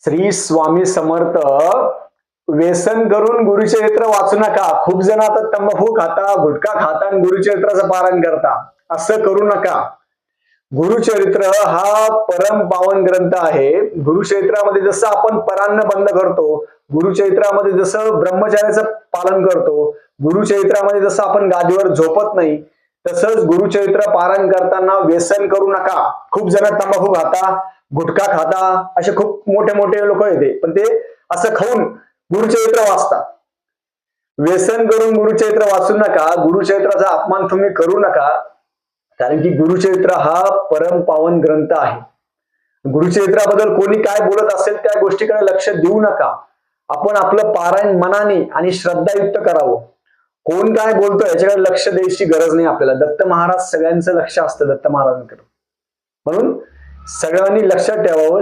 श्री स्वामी समर्थ. व्यसन करून गुरुचरित्र वाचू नका. खूप जण आता तंबाखू खाता, गुटखा खाता आणि गुरुचरित्राचं पारायण करता. असं करू नका. गुरुचरित्र हा परम पावन ग्रंथ आहे. गुरुचरित्रामध्ये जसं आपण परान्न बंद करतो, गुरुचरित्रामध्ये जसं ब्रह्मचर्याचं पालन करतो, गुरुचरित्रामध्ये जसं आपण गादीवर झोपत नाही, तसंच गुरुचरित्र पारायण करताना व्यसन करू नका. खूप जण तंबाखू खाता, गुटखा खाता, असे खूप मोठे मोठे लोक येते, पण ते असं खाऊन गुरुचरित्र वाचतात. व्यसन करून गुरुचरित्र वाचू नका. गुरुचरित्राचा अपमान तुम्ही करू नका, कारण की गुरुचरित्र हा परम पावन ग्रंथ आहे. गुरुचरित्राबद्दल कोणी काय बोलत असेल त्या गोष्टीकडे लक्ष देऊ नका. आपण आपलं पारायण मनाने आणि श्रद्धायुक्त करावं. कोण काय बोलतोय याच्याकडे लक्ष द्यायची गरज नाही आपल्याला. दत्त महाराज सगळ्यांचं लक्ष असतं दत्त महाराजांकडे, म्हणून सगळ्यांनी लक्षात ठेवावं.